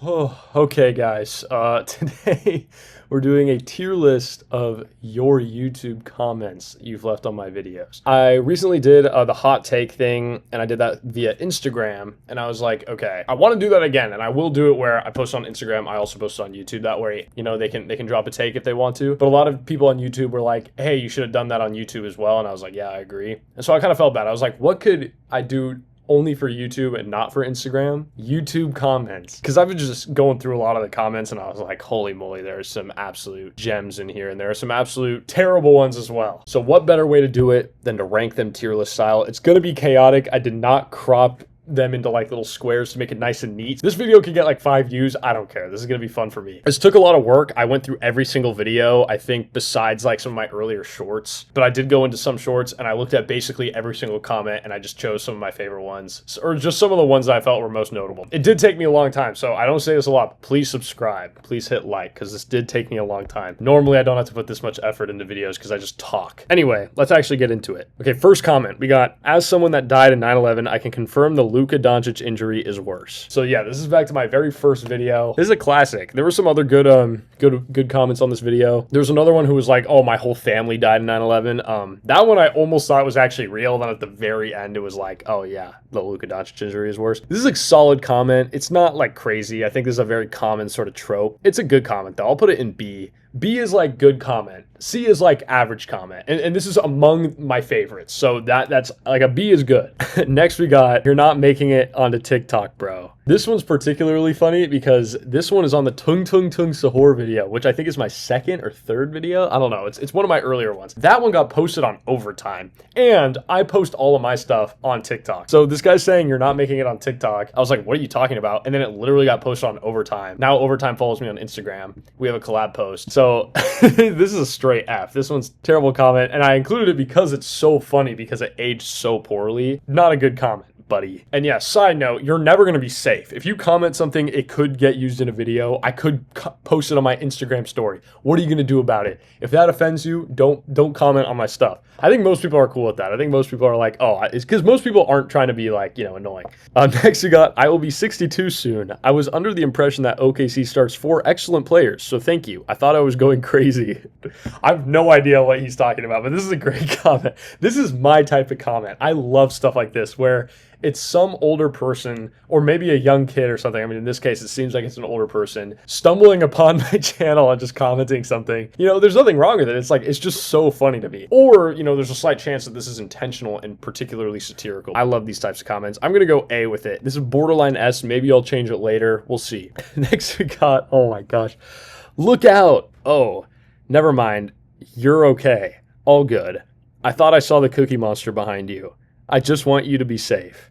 Oh, okay, guys. Today we're doing a tier list of your YouTube comments you've left on my videos. I recently did the hot take thing, and I did that via Instagram. And I was like, okay, I want to do that again, and I will do it where I post on Instagram. I also post on YouTube. That way, you know, they can drop a take if they want to. But a lot of people on YouTube were like, hey, you should have done that on YouTube as well. And I was like, yeah, I agree. And so I kind of felt bad. I was like, what could I do only for YouTube and not for Instagram? YouTube comments. Because I've been just going through a lot of the comments and I was like, holy moly, there's some absolute gems in here and there are some absolute terrible ones as well. So what better way to do it than to rank them tier list style? It's going to be chaotic. I did not crop them into like little squares to make it nice and neat. This video could get like 5 views. I don't care. This is gonna be fun for me. This took a lot of work. I went through every single video, I think, besides like some of my earlier shorts, but I did go into some shorts and I looked at basically every single comment and I just chose some of my favorite ones, or just some of the ones that I felt were most notable. It did take me a long time, so I don't say this a lot, but please subscribe, please hit like, because this did take me a long time. Normally I don't have to put this much effort into videos because I just talk. Anyway, let's actually get into it. Okay, first comment we got: as someone that died in 9/11, I can confirm the Luka Doncic injury is worse. So yeah, this is back to my very first video. This is a classic. There were some other good comments on this video. There was another one who was like, oh, my whole family died in 9/11. That one I almost thought was actually real. Then at the very end, it was like, oh yeah, the Luka Doncic injury is worse. This is a solid comment. It's not like crazy. I think this is a very common sort of trope. It's a good comment though. I'll put it in B. B is like good comment. C is like average comment. And this is among my favorites. So that's like a B is good. Next we got, you're not making it onto TikTok, bro. This one's particularly funny because this one is on the Tung Tung Tung Sahur video, which I think is my second or third video. I don't know. It's one of my earlier ones. That one got posted on Overtime. And I post all of my stuff on TikTok. So this guy's saying you're not making it on TikTok. I was like, what are you talking about? And then it literally got posted on Overtime. Now Overtime follows me on Instagram. We have a collab post. So this is a straight F. This one's terrible comment. And I included it because it's so funny because it aged so poorly. Not a good comment, buddy. And yeah, side note, you're never going to be safe. If you comment something, it could get used in a video. I could post it on my Instagram story. What are you going to do about it? If that offends you, don't comment on my stuff. I think most people are cool with that. I think most people are like, oh, it's because most people aren't trying to be like, you know, annoying. Next we got, I will be 62 soon. I was under the impression that OKC starts 4 excellent players, so thank you. I thought I was going crazy. I have no idea what he's talking about, but this is a great comment. This is my type of comment. I love stuff like this where it's some older person or maybe a young kid or something. I mean, in this case, it seems like it's an older person stumbling upon my channel and just commenting something. You know, there's nothing wrong with it. It's like, it's just so funny to me. Or, you know, there's a slight chance that this is intentional and particularly satirical. I love these types of comments. I'm going to go A with it. This is borderline S. Maybe I'll change it later. We'll see. Next we got, oh my gosh. Look out. Oh, never mind. You're okay. All good. I thought I saw the Cookie Monster behind you. I just want you to be safe.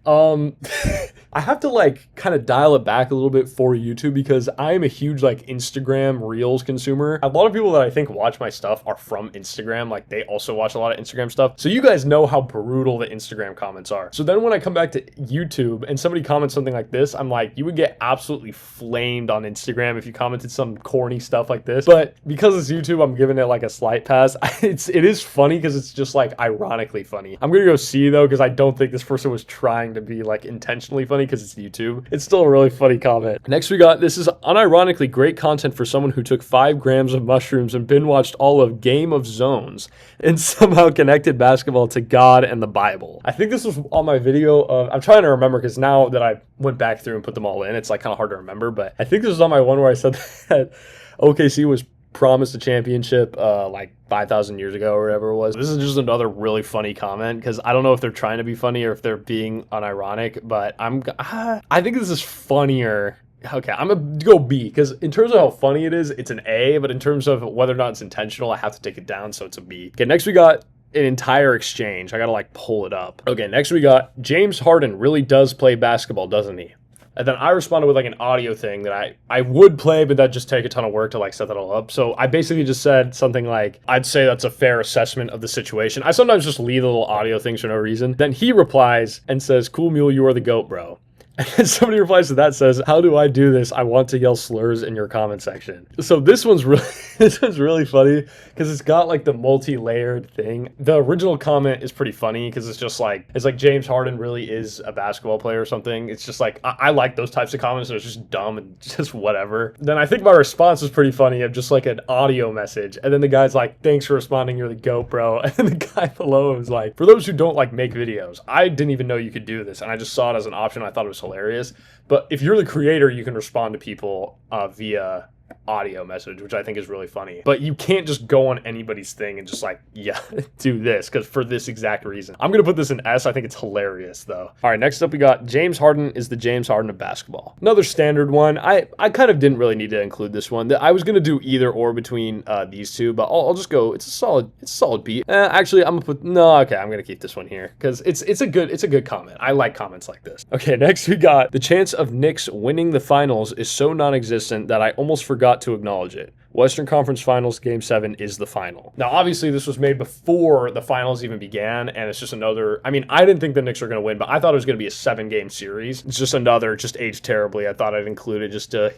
I have to like kind of dial it back a little bit for YouTube because I am a huge like Instagram Reels consumer. A lot of people that I think watch my stuff are from Instagram. Like they also watch a lot of Instagram stuff. So you guys know how brutal the Instagram comments are. So then when I come back to YouTube and somebody comments something like this, I'm like, you would get absolutely flamed on Instagram if you commented some corny stuff like this. But because it's YouTube, I'm giving it like a slight pass. It is funny because it's just like ironically funny. I'm gonna go C though because I don't think this person was trying to be like intentionally funny because it's YouTube. It's still a really funny comment. Next we got, this is unironically great content for someone who took 5 grams of mushrooms and binge watched all of Game of Zones and somehow connected basketball to God and the Bible. I think this was on my video of, I'm trying to remember because now that I went back through and put them all in, it's like kind of hard to remember, but I think this was on my one where I said that OKC was promised a championship like 5,000 years ago or whatever it was. This is just another really funny comment because I don't know if they're trying to be funny or if they're being unironic, but I think this is funnier. Okay, I'm gonna go B because in terms of how funny it is, it's an A, but in terms of whether or not it's intentional, I have to take it down, so it's a B. Okay, next we got an entire exchange. I gotta like pull it up. Okay, next we got, James Harden really does play basketball, doesn't he? And then I responded with like an audio thing that I would play, but that'd just take a ton of work to like set that all up. So I basically just said something like, I'd say that's a fair assessment of the situation. I sometimes just leave the little audio things for no reason. Then he replies and says, cool mule, you are the GOAT, bro. And then somebody replies to that, says, "How do I do this? I want to yell slurs in your comment section." So this one's really this one's really funny because it's got like the multi-layered thing. The original comment is pretty funny because it's just like, it's like James Harden really is a basketball player or something. It's just like, I like those types of comments. They're just dumb and just whatever. Then I think my response was pretty funny of just like an audio message. And then the guy's like, "Thanks for responding. You're the GOAT, bro." And then the guy below was like, "For those who don't like make videos, I didn't even know you could do this. And I just saw it as an option. I thought it was hilarious. But if you're the creator, you can respond to people via audio message, which I think is really funny. But you can't just go on anybody's thing and just like, yeah, do this, because for this exact reason." I'm gonna put this in S. I think it's hilarious though. All right, next up we got James Harden is the James Harden of basketball. Another standard one. I kind of didn't really need to include this one. I was gonna do either or between these two, but I'll just go. It's a solid beat. Actually, I'm gonna keep this one here because it's a good comment. I like comments like this. Okay, next we got the chance of Knicks winning the finals is so non-existent that I almost forgot to acknowledge it. Western Conference Finals Game 7 is the final. Now, obviously, this was made before the finals even began, and it's just another... I mean, I didn't think the Knicks were going to win, but I thought it was going to be a 7-game series. It's just another, just aged terribly. I thought I'd include it just to,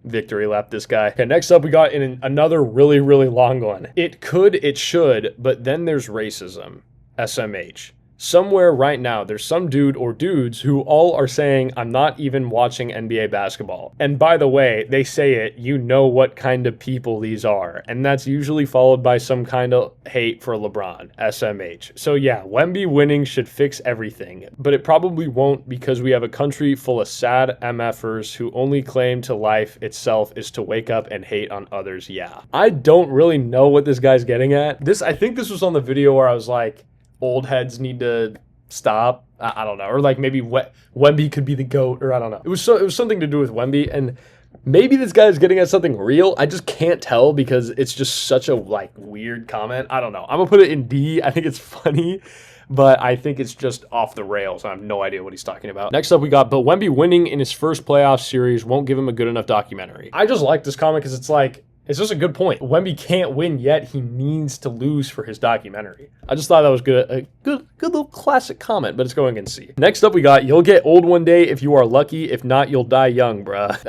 victory lap this guy. Okay, next up, we got another really, really long one. It could, it should, but then there's racism. SMH. Somewhere right now, there's some dude or dudes who all are saying, "I'm not even watching NBA basketball." And by the way, they say it, you know what kind of people these are. And that's usually followed by some kind of hate for LeBron. SMH. So yeah, Wemby winning should fix everything. But it probably won't because we have a country full of sad MFers who only claim to life itself is to wake up and hate on others. Yeah. I don't really know what this guy's getting at. I think this was on the video where I was like, old heads need to stop. I don't know. Or like maybe Wemby could be the GOAT, or I don't know. It was something to do with Wemby, and maybe this guy's getting at something real. I just can't tell because it's just such a like weird comment. I don't know. I'm gonna put it in D. I think it's funny, but I think it's just off the rails. I have no idea what he's talking about. Next up we got, but Wemby winning in his first playoff series won't give him a good enough documentary. I just like this comment because it's like, it's just a good point. Wemby can't win yet. He needs to lose for his documentary. I just thought that was good. A good little classic comment, but it's going in C. Next up, we got, you'll get old one day if you are lucky. If not, you'll die young, bruh.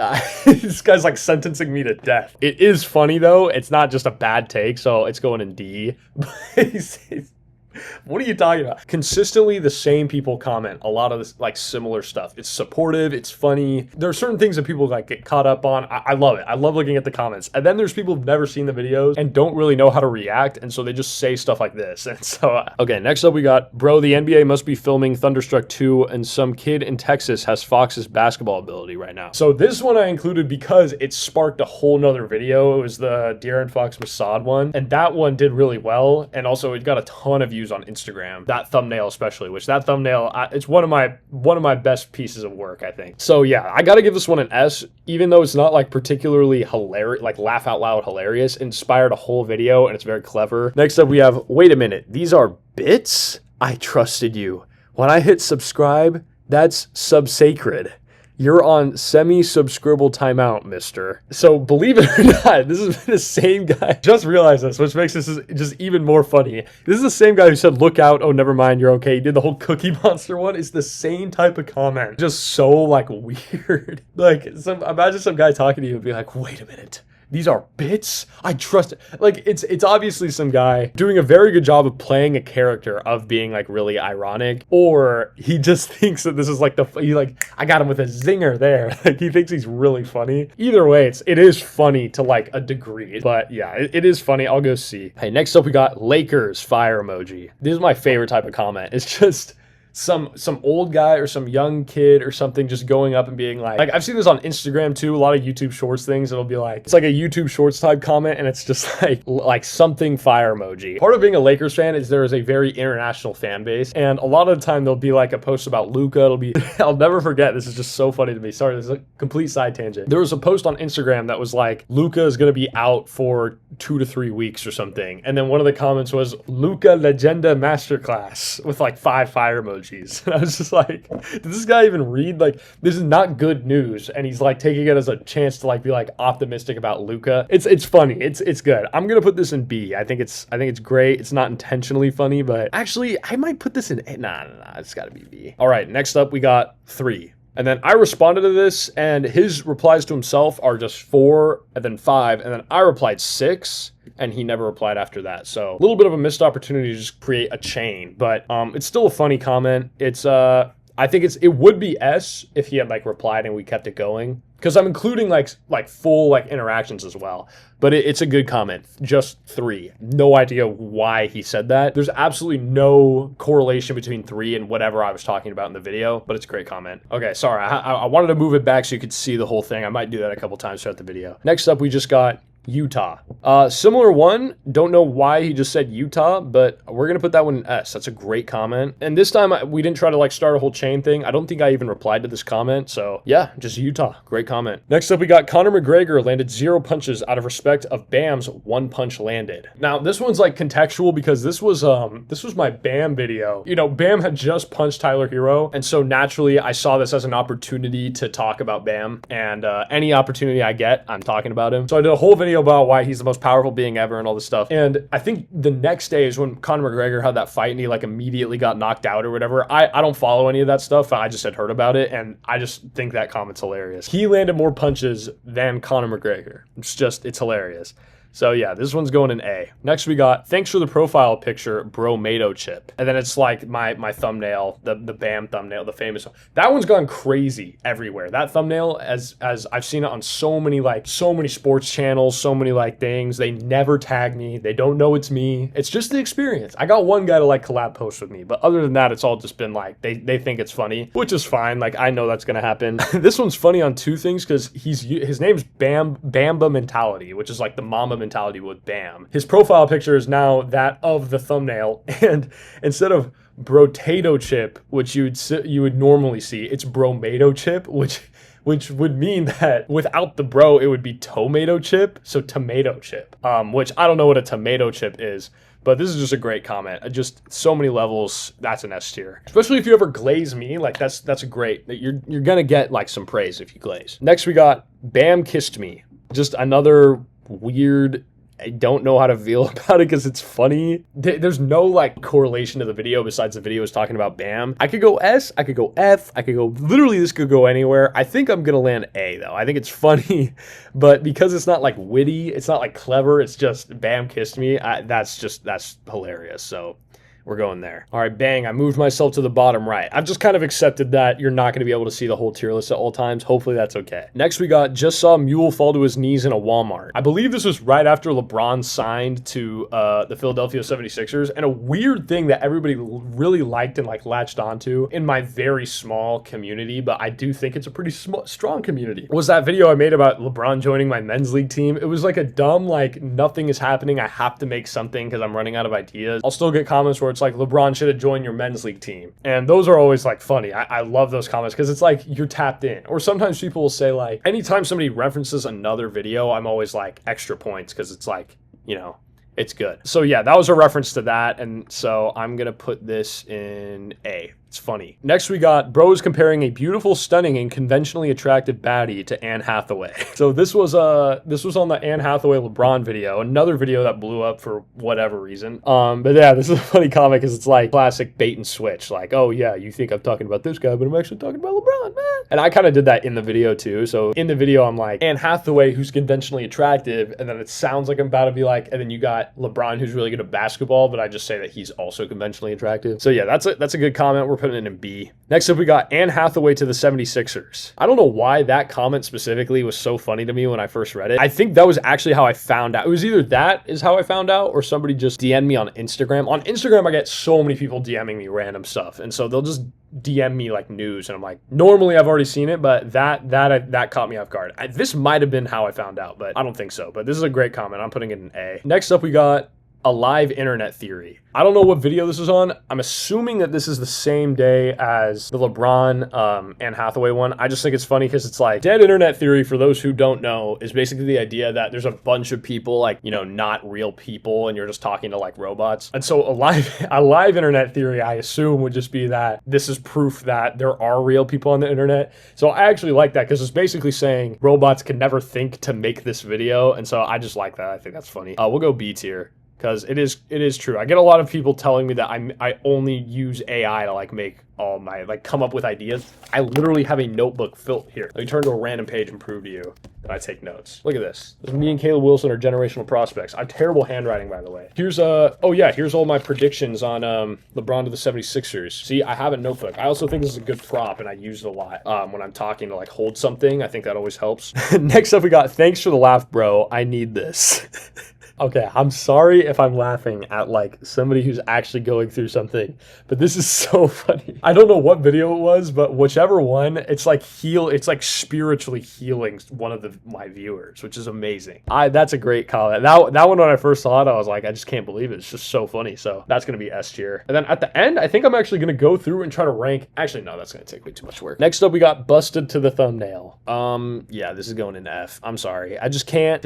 This guy's like sentencing me to death. It is funny, though. It's not just a bad take, so it's going in D. What are you talking about? Consistently, the same people comment a lot of this, like, similar stuff. It's supportive. It's funny. There are certain things that people like get caught up on. I love it. I love looking at the comments. And then there's people who've never seen the videos and don't really know how to react, and so they just say stuff like this. And so, okay, next up we got, bro, the NBA must be filming Thunderstruck 2, and some kid in Texas has Fox's basketball ability right now. So this one I included because it sparked a whole nother video. It was the De'Aaron Fox Mossad one, and that one did really well, and also it got a ton of views on Instagram. That thumbnail especially, which that thumbnail, it's one of my best pieces of work, I think. So yeah, I gotta give this one an S, even though it's not like particularly hilarious, like laugh out loud hilarious. It inspired a whole video and it's very clever. Next up we have, wait a minute, these are bits? I trusted you. When I hit subscribe, that's sub-sacred. You're on semi-subscribble timeout, mister. So believe it or not, this is the same guy. Just realized this, which makes this just even more funny. This is the same guy who said, look out, oh, never mind, you're okay. He did the whole Cookie Monster one. It's the same type of comment. Just so, like, weird. Like, imagine some guy talking to you and be like, wait a minute. These are bits? I trust it. Like, it's obviously some guy doing a very good job of playing a character of being, like, really ironic, or he just thinks that this is, like, I got him with a zinger there. Like, he thinks he's really funny. Either way, it is funny to, like, a degree, but yeah, it is funny. I'll go C. Hey, next up, we got Lakers fire emoji. This is my favorite type of comment. It's just some old guy or some young kid or something just going up and being like I've seen this on Instagram too, a lot of YouTube Shorts things. It'll be like, it's like a YouTube Shorts type comment, and it's just like something fire emoji. Part of being a Lakers fan is there is a very international fan base, and a lot of the time there'll be like a post about Luka. It'll be, I'll never forget, this is just so funny to me. Sorry, this is a complete side tangent. There was a post on Instagram that was like, Luka is going to be out for 2 to 3 weeks or something, and then one of the comments was Luka Legenda Masterclass with like 5 fire emojis. And I was just like, did this guy even read? Like, this is not good news, and he's like taking it as a chance to like be like optimistic about Luka. It's funny. It's good. I'm gonna put this in B. I think it's great. It's not intentionally funny, but actually I might put this in A. Nah, it's gotta be B. All right, next up we got 3. And then I responded to this, and his replies to himself are just 4 and then 5, and then I replied 6, and he never replied after that. So a little bit of a missed opportunity to just create a chain, but it's still a funny comment. It's I think it would be S if he had like replied and we kept it going, because I'm including like full like interactions as well. But it's a good comment. Just 3. No idea why he said that. There's absolutely no correlation between 3 and whatever I was talking about in the video, but it's a great comment. Okay, sorry. I wanted to move it back so you could see the whole thing. I might do that a couple times throughout the video. Next up, we just got Utah. Similar one. Don't know why he just said Utah, but we're gonna put that one in S. That's a great comment. And this time we didn't try to like start a whole chain thing. I don't think I even replied to this comment. So yeah, just Utah. Great comment. Next up, we got Conor McGregor landed 0 punches out of respect of Bam's 1 punch landed. Now this one's like contextual because this was my Bam video. You know, Bam had just punched Tyler Hero, and so naturally I saw this as an opportunity to talk about Bam. And any opportunity I get, I'm talking about him. So I did a whole video about why he's the most powerful being ever and all this stuff. And I think the next day is when Conor McGregor had that fight and he like immediately got knocked out or whatever. I don't follow any of that stuff. I just had heard about it, and I just think that comment's hilarious. He landed more punches than Conor McGregor. It's hilarious. So yeah, this one's going in A. Next we got, thanks for the profile picture, Bromato chip. And then it's like my thumbnail, the Bam thumbnail, the famous one. That one's gone crazy everywhere. That thumbnail, as I've seen it on so many sports channels, so many like things. They never tag me. They don't know it's me. It's just the experience. I got one guy to like collab post with me, but other than that, it's all just been like, they think it's funny, which is fine. Like I know that's gonna happen. This one's funny on 2 things because his name's Bamba Mentality, which is like the mama mentality with Bam. His profile picture is now that of the thumbnail, and instead of brotato chip, which you would normally see, it's bromato chip, which would mean that without the bro, it would be tomato chip, so tomato chip, which I don't know what a tomato chip is, but this is just a great comment. Just so many levels. That's an S tier. Especially if you ever glaze me, like that's a great, you're gonna get like some praise if you glaze. Next we got Bam kissed me. Just another weird, I don't know how to feel about it because it's funny. There's no like correlation to the video besides the video is talking about Bam. I could go S, I could go F, I could go, literally this could go anywhere. I think I'm gonna land A though. I think it's funny, but because it's not like witty, it's not like clever, it's just Bam kissed me. That's hilarious. So we're going there. All right, bang, I moved myself to the bottom right. I've just kind of accepted that you're not going to be able to see the whole tier list at all times. Hopefully that's okay. Next, we got just saw MULE fall to his knees in a Walmart. I believe this was right after LeBron signed to the Philadelphia 76ers. And a weird thing that everybody really liked and like latched onto in my very small community, but I do think it's a pretty strong community, was that video I made about LeBron joining my men's league team. It was like a dumb, like nothing is happening. I have to make something because I'm running out of ideas. I'll still get comments where it's like LeBron should have joined your men's league team, and those are always like funny. I love those comments because it's like you're tapped in. Or sometimes people will say like, anytime somebody references another video, I'm always like extra points because it's like, you know, it's good. So yeah, that was a reference to that, and so I'm gonna put this in A. It's funny. Next, we got bros comparing a beautiful, stunning, and conventionally attractive baddie to Anne Hathaway. So this was on the Anne Hathaway LeBron video, another video that blew up for whatever reason. But yeah, this is a funny comic because it's like classic bait and switch. Like, oh yeah, you think I'm talking about this guy, but I'm actually talking about LeBron, man. And I kind of did that in the video too. So in the video, I'm like, Anne Hathaway, who's conventionally attractive, and then it sounds like I'm about to be like, and then you got LeBron, who's really good at basketball, but I just say that he's also conventionally attractive. So yeah, that's a good comment. We're putting it in B. Next up, we got Anne Hathaway to the 76ers. I don't know why that comment specifically was so funny to me when I first read it. I think that was actually how I found out. It was either that is how I found out, or somebody just DM'd me on Instagram. On Instagram, I get so many people DMing me random stuff, and so they'll just DM me like news, and I'm like, normally I've already seen it, but that caught me off guard. This might have been how I found out, but I don't think so. But this is a great comment. I'm putting it in A. Next up, we got a live internet theory. I don't know what video this is on. I'm assuming that this is the same day as the LeBron Anne Hathaway one. I just think it's funny because it's like, dead internet theory, for those who don't know, is basically the idea that there's a bunch of people, like, you know, not real people, and you're just talking to like robots. And so a live internet theory, I assume, would just be that this is proof that there are real people on the internet. So I actually like that because it's basically saying robots can never think to make this video. And so I just like that. I think that's funny. We'll go B tier. because it is true. I get a lot of people telling me that I only use AI to like make all my, like, come up with ideas. I literally have a notebook filled here. Let me turn to a random page and prove to you that I take notes. Look at this. Me and Caleb Wilson are generational prospects. I have terrible handwriting, by the way. Here's oh yeah, here's all my predictions on LeBron to the 76ers. See, I have a notebook. I also think this is a good prop, and I use it a lot when I'm talking to like hold something. I think that always helps. Next up, we got thanks for the laugh, bro. I need this. Okay, I'm sorry if I'm laughing at like somebody who's actually going through something, but this is so funny. I don't know what video it was, but whichever one, it's like spiritually healing one of my viewers, which is amazing. That's a great comment. That one, when I first saw it, I was like, I just can't believe it. It's just so funny. So that's gonna be S tier. And then at the end, I think I'm actually gonna go through and try to rank. Actually, no, that's gonna take way too much work. Next up, we got busted to the thumbnail. Yeah, this is going in F. I'm sorry. I just can't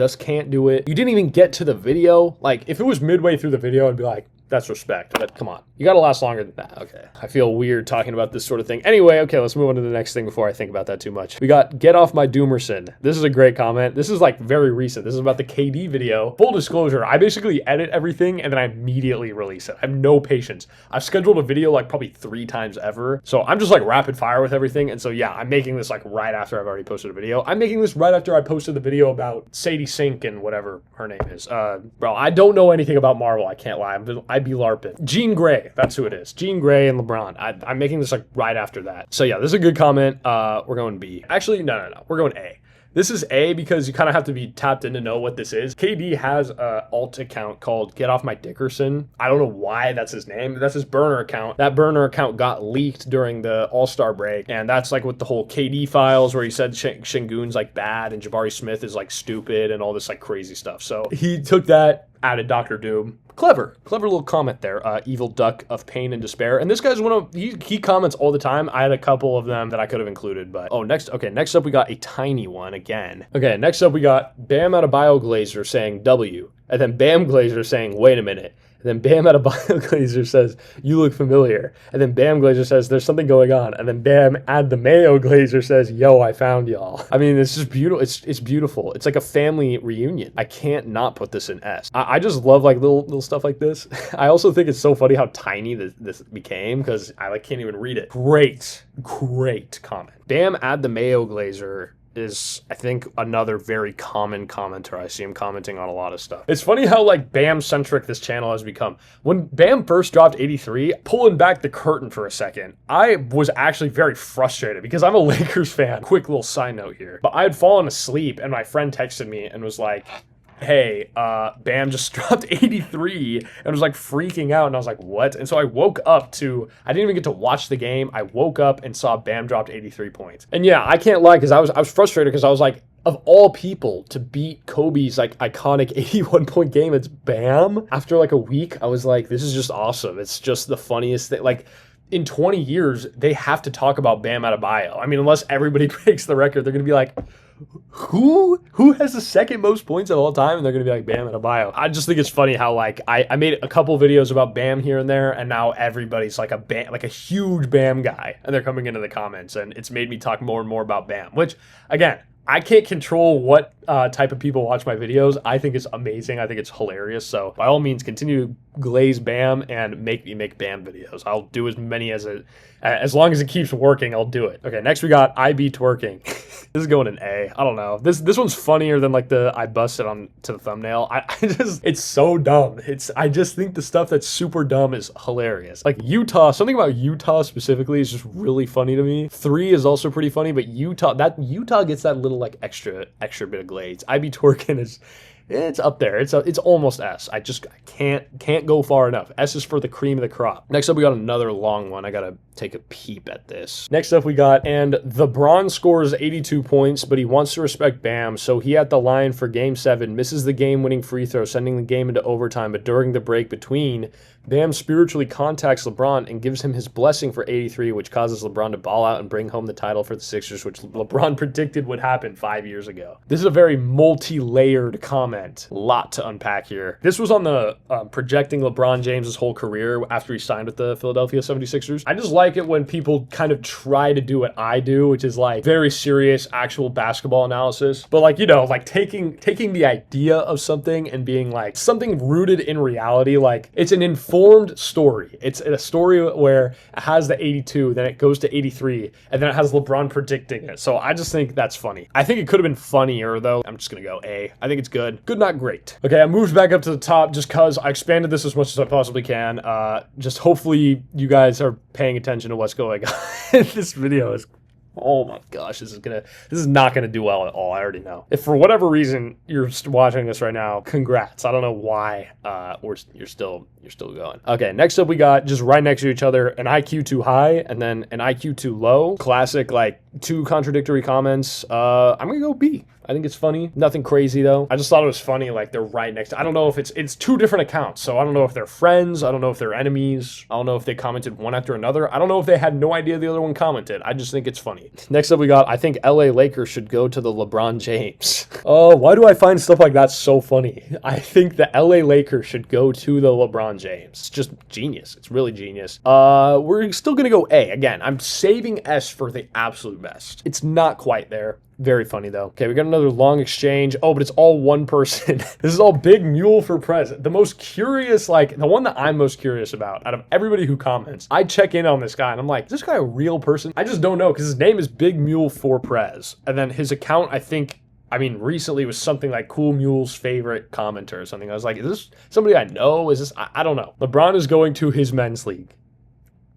do it. You didn't even get to the video. Like, if it was midway through the video, I'd be like, that's respect, but come on. You gotta last longer than that. Okay. I feel weird talking about this sort of thing. Anyway, okay, let's move on to the next thing before I think about that too much. We got get off my Doomerson. This is a great comment. This is like very recent. This is about the KD video. Full disclosure, I basically edit everything and then I immediately release it. I have no patience. I've scheduled a video like probably 3 times ever. So I'm just like rapid fire with everything. And so yeah, I'm making this like right after I've already posted a video. I'm making this right after I posted the video about Sadie Sink and whatever her name is. Bro, I don't know anything about Marvel. I can't lie. I'd be LARPing. Jean Grey, that's who it is. Jean Grey and LeBron. I'm making this like right after that. So yeah, this is a good comment. We're going B. Actually, no. We're going A. This is A because you kind of have to be tapped in to know what this is. KD has a alt account called Get Off My Dickerson. I don't know why that's his name. That's his burner account. That burner account got leaked during the All-Star break. And that's like with the whole KD files where he said Şengün's like bad and Jabari Smith is like stupid and all this like crazy stuff. So he took that, added Dr. Doom. Clever little comment there. Evil Duck of Pain and Despair. And this guy's he comments all the time. I had a couple of them that I could have included, but next up we got a tiny one again. Okay, next up we got Bam Adebayo Glazer saying W, and then Bam Glazer saying wait a minute. And then Bam Adebayo Glazer says, you look familiar. And then Bam Glazer says, there's something going on. And then Bam Adebayo Glazer says, yo, I found y'all. I mean, it's just beautiful. It's beautiful. It's like a family reunion. I can't not put this in S. I just love like little stuff like this. I also think it's so funny how tiny this became because I like can't even read it. Great comment. Bam Adebayo Glazer is, I think, another very common commenter. I see him commenting on a lot of stuff. It's funny how like Bam-centric this channel has become. When Bam first dropped 83, pulling back the curtain for a second, I was actually very frustrated because I'm a Lakers fan. Quick little side note here. But I had fallen asleep and my friend texted me and was like, hey, Bam just dropped 83 and was like freaking out. And I was like, what? And so I woke up I didn't even get to watch the game. I woke up and saw Bam dropped 83 points. And yeah, I can't lie because I was frustrated because I was like, of all people to beat Kobe's like iconic 81 point game, it's Bam. After like a week, I was like, this is just awesome. It's just the funniest thing. Like, in 20 years, they have to talk about Bam Adebayo. I mean, unless everybody breaks the record, they're going to be like, who has the second most points of all time? And they're going to be like, Bam Adebayo. I just think it's funny how like I made a couple videos about Bam here and there, and now everybody's like a huge Bam guy, and they're coming into the comments, and it's made me talk more and more about Bam, which, again, I can't control what type of people watch my videos. I think it's amazing. I think it's hilarious. So by all means, continue to glaze Bam and make me make Bam videos. I'll do as many as long as it keeps working, I'll do it. Okay, next we got IB twerking. This is going in A. I don't know. This one's funnier than like the I busted on to the thumbnail. It's so dumb. I just think the stuff that's super dumb is hilarious. Like Utah, something about Utah specifically is just really funny to me. 3 is also pretty funny, but Utah gets that little like extra bit of glaze. IB twerking it's up there. It's almost S. I can't go far enough. S is for the cream of the crop. Next up, we got another long one. I gotta take a peep at this. Next up, we got, and the Bron scores 82 points, but he wants to respect Bam, so he at the line for Game 7 misses the game-winning free throw, sending the game into overtime. But during the break between, Bam spiritually contacts LeBron and gives him his blessing for 83, which causes LeBron to ball out and bring home the title for the Sixers, which LeBron predicted would happen 5 years ago. This is a very multi-layered comment. comment. A lot to unpack here. This was on the projecting LeBron James's whole career after he signed with the Philadelphia 76ers. I just like it when people kind of try to do what I do, which is like very serious actual basketball analysis. But like, you know, like taking the idea of something and being like something rooted in reality. Like it's an informed story. It's a story where it has the 82, then it goes to 83, and then it has LeBron predicting it. So I just think that's funny. I think it could have been funnier though. I'm just gonna go A. I think it's good. Good, not great. Okay, I moved back up to the top just because I expanded this as much as I possibly can. Just hopefully you guys are paying attention to what's going on. This video is, oh my gosh, this is not gonna do well at all. I already know. If for whatever reason you're watching this right now, congrats. I don't know why you're still going. Okay, next up we got, just right next to each other, an IQ too high and then an IQ too low. Classic, like two contradictory comments. I'm gonna go B. I think it's funny. Nothing crazy though. I just thought it was funny, like they're right next to, I don't know if it's two different accounts, so I don't know if they're friends, I don't know if they're enemies, I don't know if they commented one after another, I don't know if they had no idea the other one commented. I just think it's funny. Next up we got, I think LA Lakers should go to the LeBron James. Oh, why do I find stuff like that so funny? I think the LA Lakers should go to the LeBron James. It's just genius. It's really genius. We're still gonna go A. Again, I'm saving S for the absolute best. It's not quite there. Very funny though. Okay, we got another long exchange. Oh, but it's all one person. This is all Big Mule for president. The most curious, like the one that I'm most curious about out of everybody who comments, I check in on this guy and I'm like, is this guy a real person? I just don't know because his name is Big Mule for Prez. And then his account, I mean, recently was something like Cool Mule's favorite commenter or something. I was like, is this somebody I know? Is this, I don't know. LeBron is going to his men's league.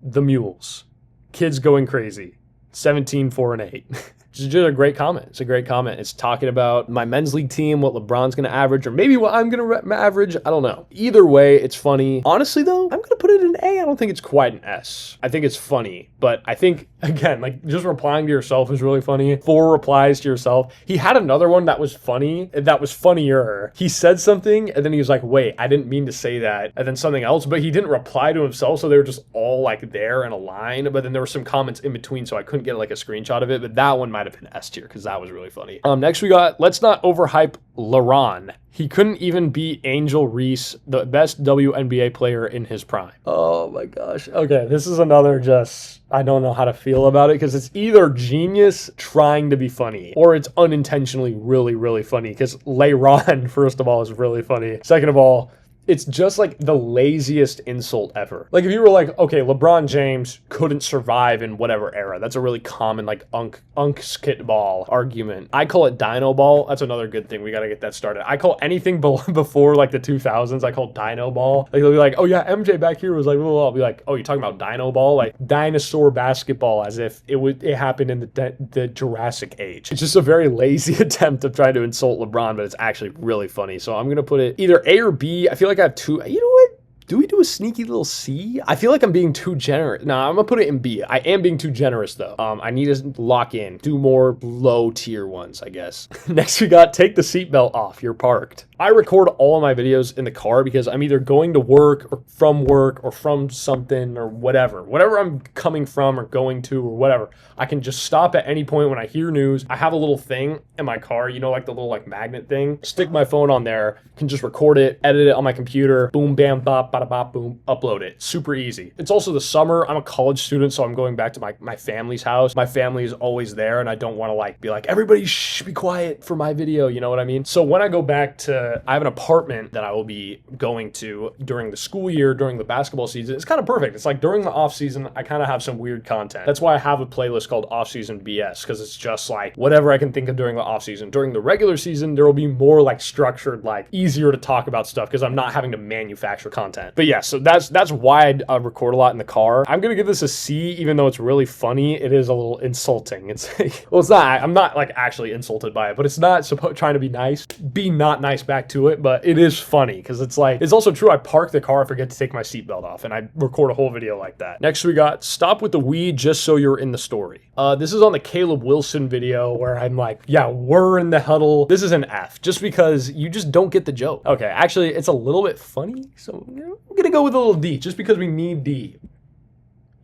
The Mules. Kids going crazy. 17, 4, and 8. It's just a great comment. It's a great comment. It's talking about my men's league team, what LeBron's going to average, or maybe what I'm going to average. I don't know. Either way, it's funny. Honestly, though, I'm going to put it in A. I don't think it's quite an S. I think it's funny, but I think, again, like just replying to yourself is really funny. 4 replies to yourself. He had another one that was funny, that was funnier. He said something, and then he was like, wait, I didn't mean to say that, and then something else, but he didn't reply to himself, so they were just all like there in a line, but then there were some comments in between, so I couldn't get like a screenshot of it, but that one might have been S tier because that was really funny. Next we got, let's not overhype LeBron. He couldn't even beat Angel Reese, the best WNBA player in his prime. Oh my gosh. Okay, this is another just, I don't know how to feel about it because it's either genius trying to be funny or it's unintentionally really, really funny because LeBron, first of all, is really funny. Second of all, it's just like the laziest insult ever. Like if you were like, okay, LeBron James couldn't survive in whatever era. That's a really common like skitball argument. I call it Dino Ball. That's another good thing. We got to get that started. I call anything before like the 2000s, I call Dino Ball. Like they'll be like, oh yeah, MJ back here was like, well, I'll be like, oh, you're talking about Dino Ball? Like dinosaur basketball as if it happened in the Jurassic Age. It's just a very lazy attempt of trying to insult LeBron, but it's actually really funny. So I'm going to put it either A or B. I feel like I have two. You know what? Do we do a sneaky little C? I feel like I'm being too generous. No, I'm gonna put it in B. I am being too generous though. I need to lock in. Do more low tier ones, I guess. Next we got take the seatbelt off. You're parked. I record all of my videos in the car because I'm either going to work or from something or whatever. Whatever I'm coming from or going to or whatever. I can just stop at any point when I hear news. I have a little thing in my car, you know, like the little like magnet thing. Stick my phone on there, can just record it, edit it on my computer. Boom, bam, bop, bada bop, boom, upload it. Super easy. It's also the summer. I'm a college student, so I'm going back to my family's house. My family is always there, and I don't want to like be like, everybody shh, be quiet for my video. You know what I mean? So when I go back to, I have an apartment that I will be going to during the school year, during the basketball season. It's kind of perfect. It's like during the off season, I kind of have some weird content. That's why I have a playlist called Off Season BS, because it's just like whatever I can think of during the off season. During the regular season, there will be more like structured, like easier to talk about stuff because I'm not having to manufacture content. But yeah, so that's why I record a lot in the car. I'm gonna give this a C, even though it's really funny. It is a little insulting. It's like, well, it's not. I'm not like actually insulted by it, but it's not trying to be nice. Be not nice back to it, but it is funny because it's like, it's also true. I park the car, forget to take my seatbelt off, and I record a whole video like that. Next we got stop with the weed just so you're in the story. This is on the Caleb Wilson video where I'm like, yeah, we're in the huddle. This is an F just because you just don't get the joke. Okay, actually it's a little bit funny, so I'm gonna go with a little D just because we need D.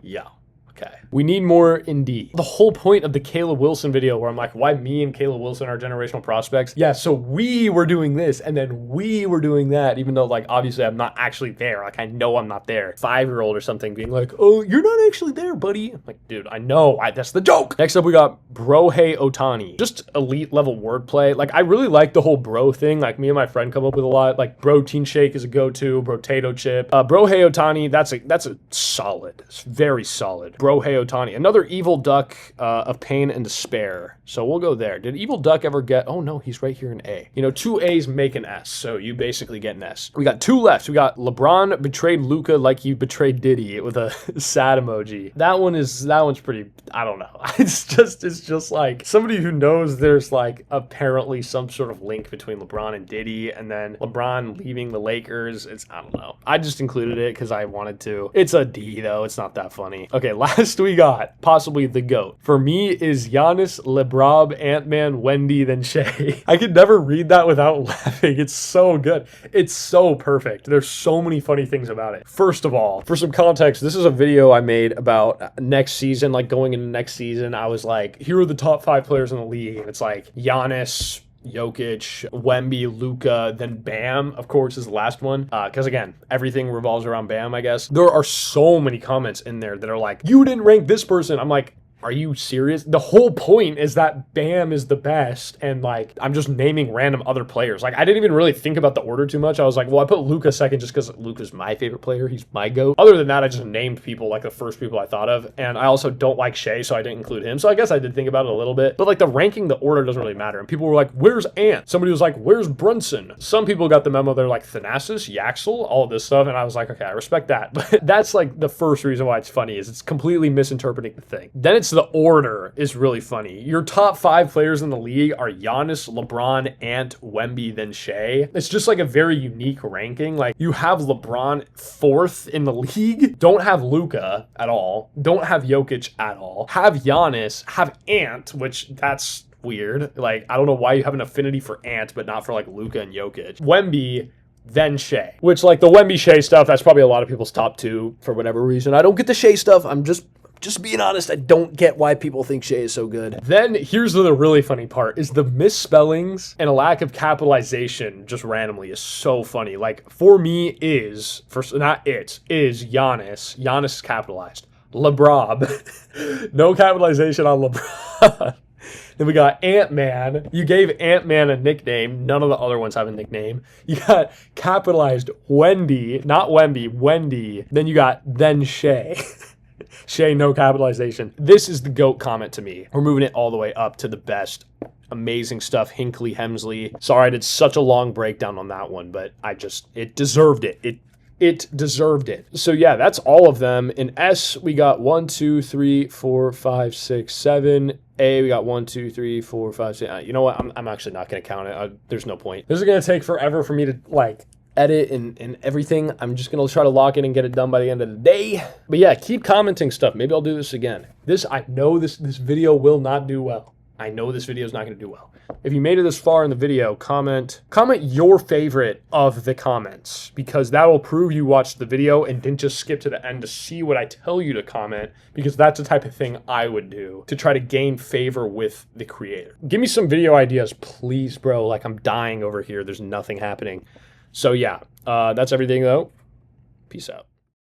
Yeah, okay. We need more in D. The whole point of the Caleb Wilson video where I'm like, why me and Caleb Wilson are generational prospects? Yeah, so we were doing this and then we were doing that, even though like obviously I'm not actually there. Like I know I'm not there. 5-year-old or something being like, oh, you're not actually there, buddy. I'm like, dude, I know. That's the joke. Next up, we got Brohei Otani. Just elite level wordplay. Like I really like the whole bro thing. Like me and my friend come up with a lot. Like protein shake is a go-to. Potato chip. Brohei Otani. That's a solid. It's very solid. Brohei Otani. Another evil duck of pain and despair. So we'll go there. Did evil duck ever get? Oh no, he's right here in A. You know, 2 A's make an S. So you basically get an S. We got 2 left. We got LeBron betrayed Luka like you betrayed Diddy with a sad emoji. That one's pretty. I don't know. It's just like somebody who knows there's like apparently some sort of link between LeBron and Diddy, and then LeBron leaving the Lakers. I don't know. I just included it because I wanted to. It's a D though. It's not that funny. Okay, last we got possibly the GOAT. For me is Giannis, LeBron, Ant-Man, Wendy, then Shea. I could never read that without laughing. It's so good. It's so perfect. There's so many funny things about it. First of all, for some context, this is a video I made about next season, like going into next season. I was like, here are the top 5 players in the league. And it's like Giannis, Jokic, Wemby, Luka, then Bam, of course, is the last one. Because again, everything revolves around Bam, I guess. There are so many comments in there that are like, you didn't rank this person. I'm like, are you serious? The whole point is that Bam is the best, and like I'm just naming random other players. Like I didn't even really think about the order too much. I was like, well, I put Luka second just because Luka's my favorite player. He's my GOAT. Other than that, I just named people like the first people I thought of, and I also don't like Shea, so I didn't include him. So I guess I did think about it a little bit, but like the ranking, the order doesn't really matter. And people were like, where's Ant? Somebody was like, where's Brunson? Some people got the memo. They're like Thanasis, Yaxel, all of this stuff, and I was like, okay, I respect that. But that's like the first reason why it's funny is it's completely misinterpreting the thing. Then it's the order is really funny. Your top 5 players in the league are Giannis, LeBron, Ant, Wemby, then Shea. It's just like a very unique ranking. Like you have LeBron 4th in the league. Don't have Luka at all. Don't have Jokic at all. Have Giannis. Have Ant, which that's weird. Like I don't know why you have an affinity for Ant, but not for like Luka and Jokic. Wemby, then Shea. Which like the Wemby Shea stuff, that's probably a lot of people's top 2 for whatever reason. I don't get the Shea stuff. I'm just being honest, I don't get why people think Shea is so good. Then here's the really funny part is the misspellings and a lack of capitalization just randomly is so funny. Like for me is Giannis. Giannis is capitalized. LeBron. No capitalization on LeBron. Then we got Ant-Man. You gave Ant-Man a nickname. None of the other ones have a nickname. You got capitalized Wendy, not Wemby, Wendy. Then you got then Shea. Shea, no capitalization. This is the GOAT comment to me. We're moving it all the way up to the best. Amazing stuff. Hinkley, Hemsley. Sorry I did such a long breakdown on that one, but it deserved it. It deserved it. So yeah, that's all of them. In S, we got 1, 2, 3, 4, 5, 6, 7. A, we got 1, 2, 3, 4, 5, 6. You know what? I'm actually not going to count it. There's no point. This is going to take forever for me to like edit and everything. I'm just gonna try to lock in and get it done by the end of the day. But yeah, keep commenting stuff. Maybe I'll do this again. I know this video will not do well. I know this video is not gonna do well. If you made it this far in the video, comment your favorite of the comments, because that will prove you watched the video and didn't just skip to the end to see what I tell you to comment, because that's the type of thing I would do to try to gain favor with the creator. Give me some video ideas, please, bro. Like I'm dying over here. There's nothing happening. So yeah, that's everything though. Peace out.